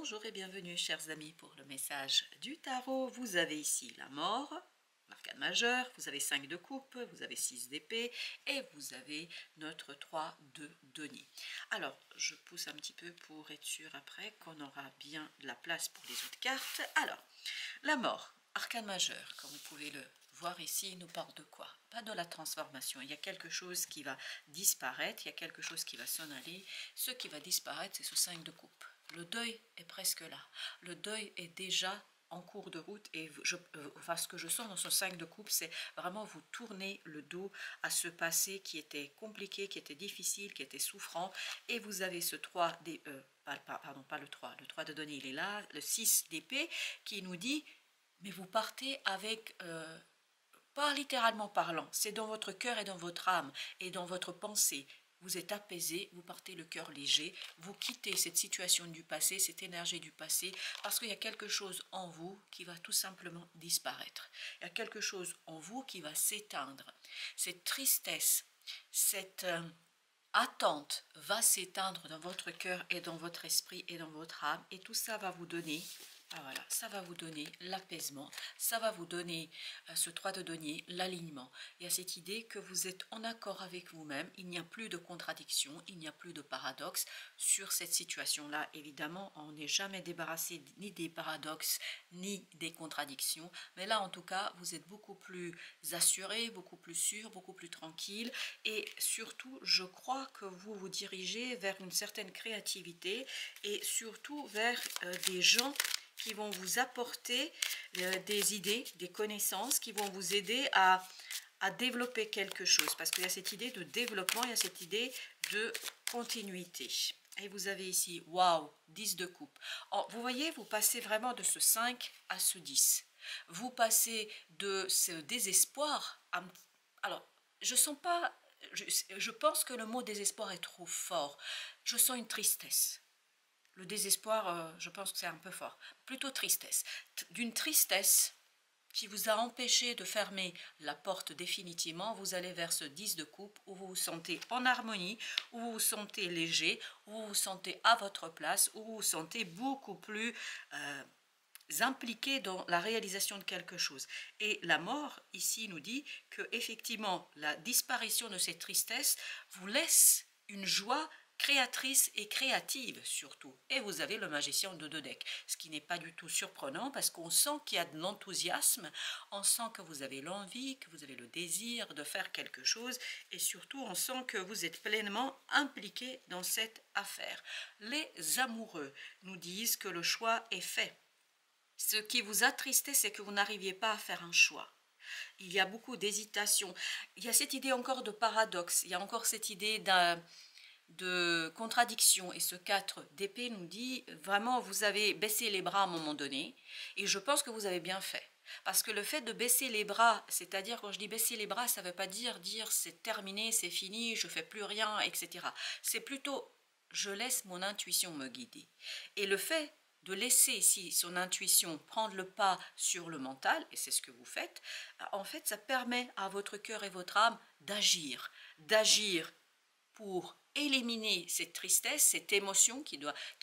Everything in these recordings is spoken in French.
Bonjour et bienvenue chers amis pour le message du tarot. Vous avez ici la mort, l'arcane majeur, vous avez 5 de coupe, vous avez 6 d'épée et vous avez notre 3 de denier. Alors je pousse un petit peu pour être sûr après qu'on aura bien de la place pour les autres cartes. Alors la mort, arcane majeur, comme vous pouvez le voir ici, nous parle de quoi? Pas de la transformation. Il y a quelque chose qui va disparaître, il y a quelque chose qui va s'en aller. Ce qui va disparaître, c'est ce 5 de coupe. Le deuil est presque là. Le deuil est déjà en cours de route et ce que je sens dans ce 5 de coupe, c'est vraiment vous tournez le dos à ce passé qui était compliqué, qui était difficile, qui était souffrant, et vous avez ce 3 pas le 3 de denier, il est là, le 6 d'épée qui nous dit, mais vous partez avec... pas littéralement parlant, c'est dans votre cœur et dans votre âme et dans votre pensée. Vous êtes apaisé, vous partez le cœur léger, vous quittez cette situation du passé, cette énergie du passé, parce qu'il y a quelque chose en vous qui va tout simplement disparaître. Il y a quelque chose en vous qui va s'éteindre. Cette tristesse, cette attente va s'éteindre dans votre cœur et dans votre esprit et dans votre âme, et tout ça va vous donner... Ah voilà, ça va vous donner l'apaisement, ça va vous donner ce 3 de denier, l'alignement. Il y a cette idée que vous êtes en accord avec vous-même, il n'y a plus de contradiction, il n'y a plus de paradoxe sur cette situation-là. Évidemment, on n'est jamais débarrassé ni des paradoxes, ni des contradictions, mais là en tout cas, vous êtes beaucoup plus assuré, beaucoup plus sûr, beaucoup plus tranquille, et surtout, je crois que vous vous dirigez vers une certaine créativité et surtout vers des gens qui vont vous apporter des idées, des connaissances, qui vont vous aider à développer quelque chose. Parce qu'il y a cette idée de développement, il y a cette idée de continuité. Et vous avez ici, waouh, 10 de coupe. Vous voyez, vous passez vraiment de ce 5 à ce 10. Vous passez de ce désespoir à... Alors, je sens pas... Je pense que le mot désespoir est trop fort. Je sens une tristesse. Le désespoir, je pense que c'est un peu fort. Plutôt tristesse. D'une tristesse qui vous a empêché de fermer la porte définitivement, vous allez vers ce 10 de coupe où vous vous sentez en harmonie, où vous vous sentez léger, où vous vous sentez à votre place, où vous vous sentez beaucoup plus impliqué dans la réalisation de quelque chose. Et la mort, ici, nous dit que effectivement la disparition de cette tristesse vous laisse une joie créatrice et créative surtout. Et vous avez le magicien de 2 decks, ce qui n'est pas du tout surprenant parce qu'on sent qu'il y a de l'enthousiasme, on sent que vous avez l'envie, que vous avez le désir de faire quelque chose, et surtout on sent que vous êtes pleinement impliqué dans cette affaire. Les amoureux nous disent que le choix est fait. Ce qui vous attristait, c'est que vous n'arriviez pas à faire un choix. Il y a beaucoup d'hésitation. Il y a cette idée encore de paradoxe, il y a encore cette idée de contradiction, et ce 4 d'épée nous dit vraiment vous avez baissé les bras à un moment donné, et je pense que vous avez bien fait, parce que le fait de baisser les bras, c'est-à-dire quand je dis baisser les bras, ça ne veut pas dire c'est terminé, c'est fini, je fais plus rien, etc. C'est plutôt je laisse mon intuition me guider, et le fait de laisser ici son intuition prendre le pas sur le mental, et c'est ce que vous faites, en fait ça permet à votre cœur et votre âme d'agir pour éliminer cette tristesse, cette émotion qui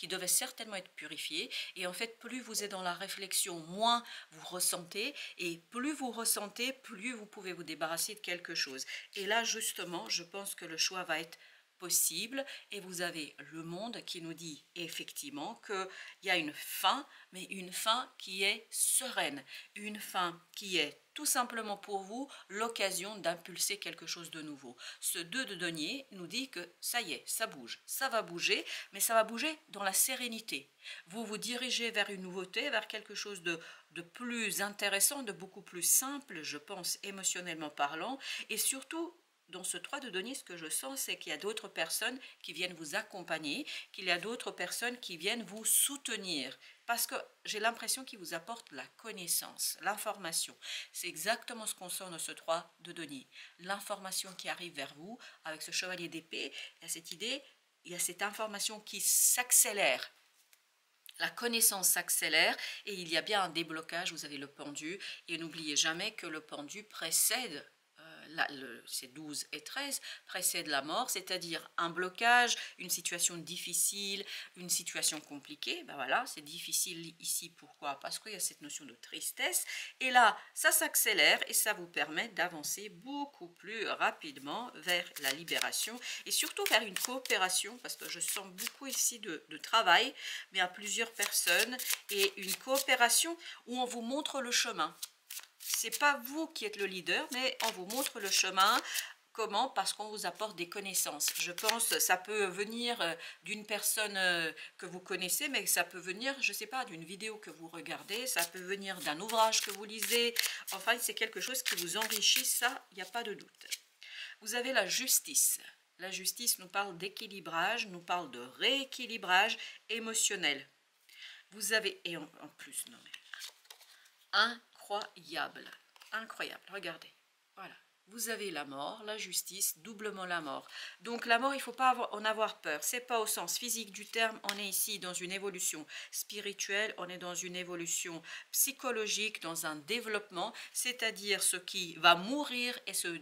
devait certainement être purifiée. Et en fait, plus vous êtes dans la réflexion, moins vous ressentez, et plus vous ressentez, plus vous pouvez vous débarrasser de quelque chose. Et là, justement, je pense que le choix va être possible, et vous avez le monde qui nous dit effectivement qu'il y a une fin, mais une fin qui est sereine, une fin qui est tout simplement pour vous l'occasion d'impulser quelque chose de nouveau. Ce 2 de denier nous dit que ça y est, ça bouge, ça va bouger, mais ça va bouger dans la sérénité. Vous vous dirigez vers une nouveauté, vers quelque chose de plus intéressant, de beaucoup plus simple, je pense, émotionnellement parlant, et surtout dans ce 3 de denier, ce que je sens, c'est qu'il y a d'autres personnes qui viennent vous accompagner, qu'il y a d'autres personnes qui viennent vous soutenir, parce que j'ai l'impression qu'ils vous apportent la connaissance, l'information. C'est exactement ce qu'on sent dans ce 3 de denier. L'information qui arrive vers vous, avec ce chevalier d'épée, il y a cette idée, il y a cette information qui s'accélère. La connaissance s'accélère et il y a bien un déblocage, vous avez le pendu, et n'oubliez jamais que le pendu précède c'est 12 et 13, précède la mort, c'est-à-dire un blocage, une situation difficile, une situation compliquée. Ben voilà, c'est difficile ici, pourquoi? Parce qu'il y a cette notion de tristesse, et là, ça s'accélère et ça vous permet d'avancer beaucoup plus rapidement vers la libération et surtout vers une coopération, parce que je sens beaucoup ici de travail, mais à plusieurs personnes, et une coopération où on vous montre le chemin. C'est pas vous qui êtes le leader, mais on vous montre le chemin. Comment? Parce qu'on vous apporte des connaissances. Je pense ça peut venir d'une personne que vous connaissez, mais ça peut venir, je ne sais pas, d'une vidéo que vous regardez, ça peut venir d'un ouvrage que vous lisez. Enfin, c'est quelque chose qui vous enrichit, ça, il n'y a pas de doute. Vous avez la justice. La justice nous parle d'équilibrage, nous parle de rééquilibrage émotionnel. Vous avez, et en plus, non mais, incroyable, incroyable, regardez, voilà. Vous avez la mort, la justice, doublement la mort. Donc la mort, il ne faut pas en avoir peur. Ce n'est pas au sens physique du terme. On est ici dans une évolution spirituelle, on est dans une évolution psychologique, dans un développement, c'est-à-dire ce qui va mourir et se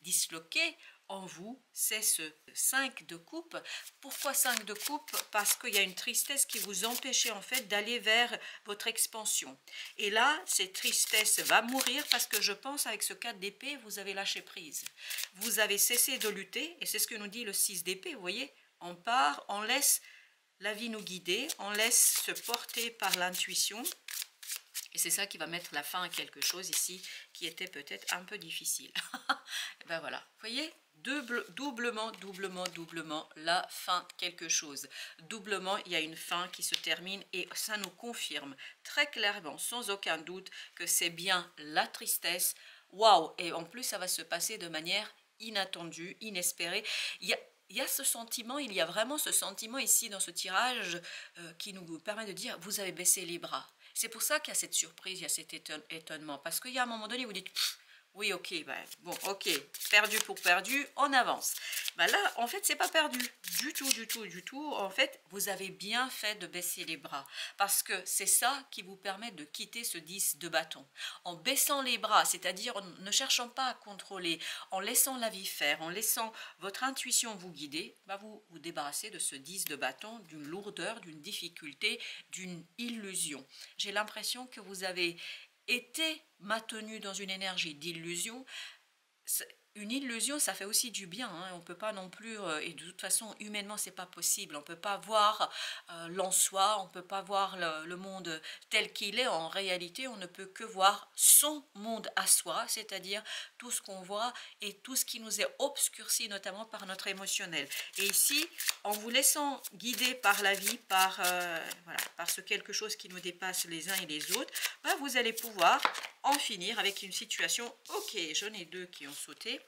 disloquer en vous, c'est ce 5 de coupe. Pourquoi 5 de coupe? Parce qu'il y a une tristesse qui vous empêchait en fait d'aller vers votre expansion. Et là, cette tristesse va mourir parce que je pense avec ce 4 d'épée, vous avez lâché prise. Vous avez cessé de lutter, et c'est ce que nous dit le 6 d'épée, vous voyez? On part, on laisse la vie nous guider, on laisse se porter par l'intuition. Et c'est ça qui va mettre la fin à quelque chose ici qui était peut-être un peu difficile. Et ben voilà, vous voyez, doublement la fin de quelque chose. Doublement, il y a une fin qui se termine et ça nous confirme très clairement, sans aucun doute, que c'est bien la tristesse. Waouh! Et en plus, ça va se passer de manière inattendue, inespérée. Il y a ce sentiment, il y a vraiment ce sentiment ici dans ce tirage qui nous permet de dire, vous avez baissé les bras. C'est pour ça qu'il y a cette surprise, il y a cet étonnement. Parce qu'il y a un moment donné, vous dites, oui, ok, ben, bon, ok, perdu pour perdu, on avance. Ben là, en fait, c'est pas perdu, du tout. En fait, vous avez bien fait de baisser les bras. Parce que c'est ça qui vous permet de quitter ce 10 de bâton. En baissant les bras, c'est-à-dire en ne cherchant pas à contrôler, en laissant la vie faire, en laissant votre intuition vous guider, ben vous vous débarrassez de ce 10 de bâton, d'une lourdeur, d'une difficulté, d'une illusion. J'ai l'impression que vous avez été maintenu dans une énergie d'illusion. Une illusion, ça fait aussi du bien, hein. On ne peut pas non plus, et de toute façon, humainement, c'est pas possible. On ne peut pas voir l'en soi, on ne peut pas voir le monde tel qu'il est. En réalité, on ne peut que voir son monde à soi, c'est-à-dire tout ce qu'on voit et tout ce qui nous est obscurci, notamment par notre émotionnel. Et ici, en vous laissant guider par la vie, voilà, par ce quelque chose qui nous dépasse les uns et les autres, ben vous allez pouvoir en finir avec une situation. Ok, j'en ai deux qui ont sauté.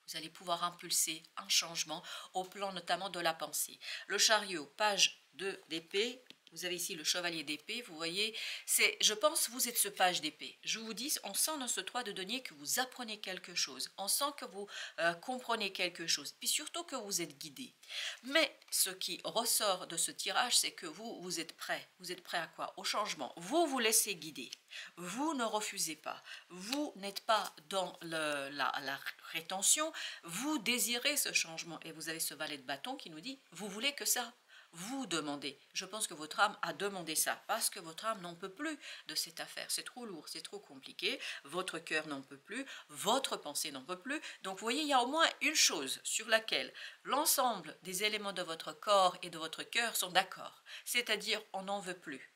Vous allez pouvoir impulser un changement au plan notamment de la pensée. Le chariot, page 2 d'épée. Vous avez ici le chevalier d'épée, vous voyez, je pense, vous êtes ce page d'épée. Je vous dis, on sent dans ce 3 de denier que vous apprenez quelque chose. On sent que vous comprenez quelque chose. Puis surtout que vous êtes guidé. Mais ce qui ressort de ce tirage, c'est que vous êtes prêt. Vous êtes prêt à quoi? Au changement. Vous vous laissez guider. Vous ne refusez pas. Vous n'êtes pas dans la rétention. Vous désirez ce changement. Et vous avez ce valet de bâton qui nous dit, vous voulez que ça? Vous demandez. Je pense que votre âme a demandé ça parce que votre âme n'en peut plus de cette affaire. C'est trop lourd, c'est trop compliqué. Votre cœur n'en peut plus, votre pensée n'en peut plus. Donc vous voyez, il y a au moins une chose sur laquelle l'ensemble des éléments de votre corps et de votre cœur sont d'accord. C'est-à-dire, on n'en veut plus.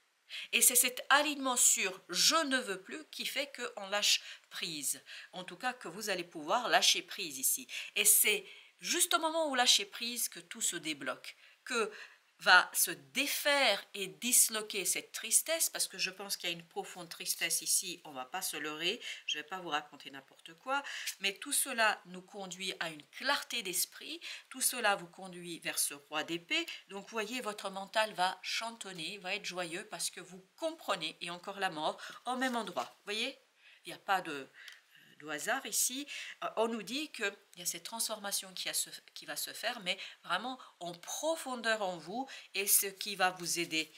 Et c'est cet alignement sur « je ne veux plus » qui fait qu'on lâche prise. En tout cas, que vous allez pouvoir lâcher prise ici. Et c'est juste au moment où vous lâchez prise que tout se débloque, que va se défaire et disloquer cette tristesse, parce que je pense qu'il y a une profonde tristesse ici, on ne va pas se leurrer, je ne vais pas vous raconter n'importe quoi, mais tout cela nous conduit à une clarté d'esprit, tout cela vous conduit vers ce roi d'épée, donc vous voyez, votre mental va chantonner, va être joyeux, parce que vous comprenez, et encore la mort, au même endroit, vous voyez, il n'y a pas de hasard ici, on nous dit qu'il y a cette transformation qui va se faire, mais vraiment en profondeur en vous, et ce qui va vous aider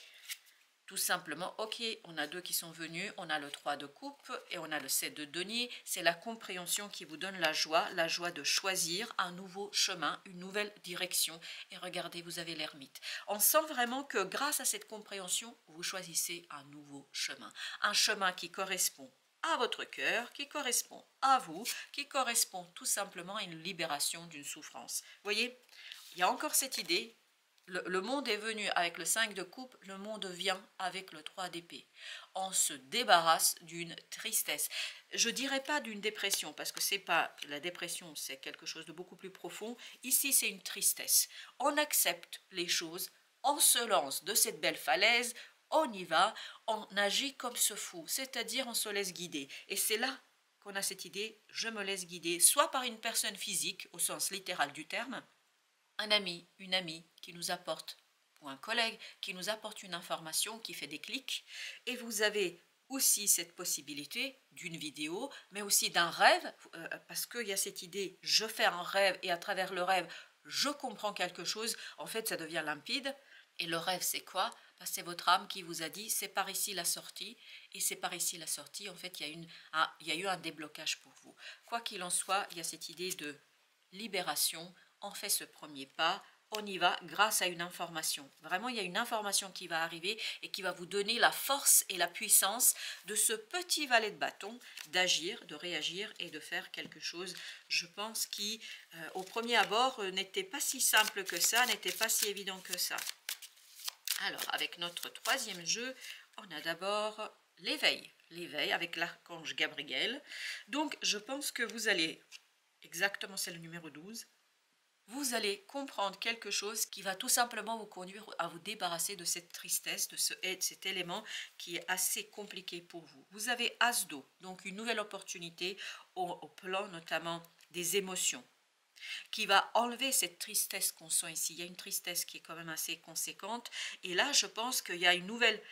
tout simplement, ok, on a 2 qui sont venus, on a le 3 de coupe et on a le 7 de denier. C'est la compréhension qui vous donne la joie de choisir un nouveau chemin, une nouvelle direction. Et regardez, vous avez l'ermite. On sent vraiment que grâce à cette compréhension, vous choisissez un nouveau chemin. Un chemin qui correspond à votre cœur, qui correspond à vous, qui correspond tout simplement à une libération d'une souffrance. Vous voyez, il y a encore cette idée. Le monde est venu avec le 5 de coupe, le monde vient avec le 3 d'épée. On se débarrasse d'une tristesse. Je ne dirais pas d'une dépression, parce que c'est pas la dépression, c'est quelque chose de beaucoup plus profond. Ici, c'est une tristesse. On accepte les choses, on se lance de cette belle falaise, on y va, on agit comme ce fou, c'est-à-dire on se laisse guider. Et c'est là qu'on a cette idée, je me laisse guider, soit par une personne physique, au sens littéral du terme, un ami, une amie qui nous apporte, ou un collègue qui nous apporte une information qui fait des clics, et vous avez aussi cette possibilité d'une vidéo, mais aussi d'un rêve, parce qu'il y a cette idée, je fais un rêve, et à travers le rêve, je comprends quelque chose, en fait ça devient limpide, et le rêve c'est quoi? C'est votre âme qui vous a dit, c'est par ici la sortie, et c'est par ici la sortie, en fait il y a eu un déblocage pour vous. Quoi qu'il en soit, il y a cette idée de libération. On fait ce premier pas, on y va grâce à une information. Vraiment, il y a une information qui va arriver et qui va vous donner la force et la puissance de ce petit valet de bâton, d'agir, de réagir et de faire quelque chose, je pense, qui, au premier abord, n'était pas si simple que ça, n'était pas si évident que ça. Alors, avec notre troisième jeu, on a d'abord l'éveil. L'éveil avec l'archange Gabriel. Donc, je pense que vous allez, exactement, c'est le numéro 12, vous allez comprendre quelque chose qui va tout simplement vous conduire à vous débarrasser de cette tristesse, de cet élément qui est assez compliqué pour vous. Vous avez As d'eau, donc une nouvelle opportunité au plan notamment des émotions, qui va enlever cette tristesse qu'on sent ici. Il y a une tristesse qui est quand même assez conséquente. Et là, je pense qu'il y a une nouvelle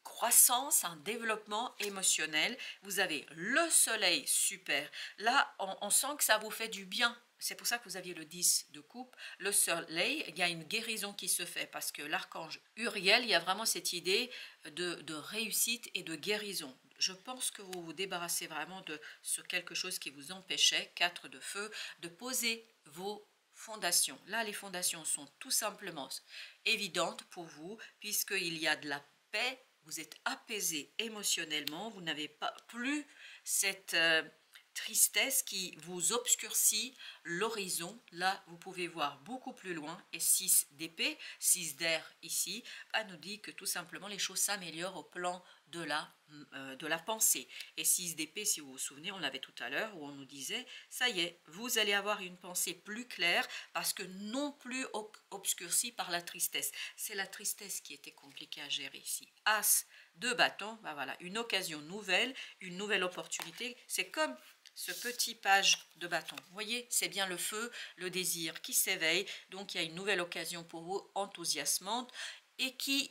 croissance, un développement émotionnel. Vous avez le soleil, super. Là, on sent que ça vous fait du bien. C'est pour ça que vous aviez le 10 de coupe. Le soleil, il y a une guérison qui se fait parce que l'archange Uriel, il y a vraiment cette idée de réussite et de guérison. Je pense que vous vous débarrassez vraiment de quelque chose qui vous empêchait, 4 de feu, de poser vos fondations. Là, les fondations sont tout simplement évidentes pour vous puisqu'il y a de la paix, vous êtes apaisé émotionnellement, vous n'avez pas plus cette tristesse qui vous obscurcit l'horizon. Là, vous pouvez voir beaucoup plus loin. Et 6 d'épée, 6 d'air ici, nous dit que tout simplement les choses s'améliorent au plan de la pensée. Et 6 d'épée, si vous vous souvenez, on l'avait tout à l'heure, où on nous disait, ça y est, vous allez avoir une pensée plus claire, parce que non plus obscurcie par la tristesse. C'est la tristesse qui était compliquée à gérer ici. As de bâton, voilà, une occasion nouvelle, une nouvelle opportunité. C'est comme ce petit page de bâton. Vous voyez, c'est bien le feu, le désir qui s'éveille. Donc, il y a une nouvelle occasion pour vous, enthousiasmante, et qui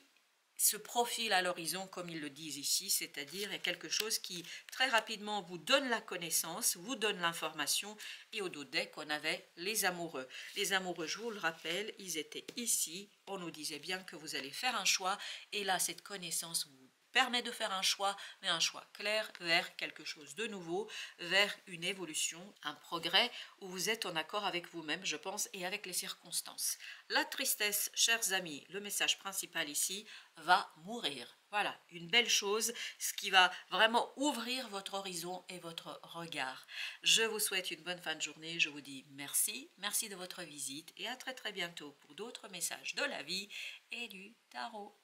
se profile à l'horizon, comme ils le disent ici, c'est-à-dire il y a quelque chose qui, très rapidement, vous donne la connaissance, vous donne l'information, et au dos deck, on avait les amoureux. Les amoureux, je vous le rappelle, ils étaient ici, on nous disait bien que vous allez faire un choix, et là, cette connaissance vous permet de faire un choix, mais un choix clair vers quelque chose de nouveau, vers une évolution, un progrès où vous êtes en accord avec vous-même, je pense, et avec les circonstances. La tristesse, chers amis, le message principal ici, va mourir. Voilà, une belle chose, ce qui va vraiment ouvrir votre horizon et votre regard. Je vous souhaite une bonne fin de journée, je vous dis merci, merci de votre visite et à très très bientôt pour d'autres messages de la vie et du tarot.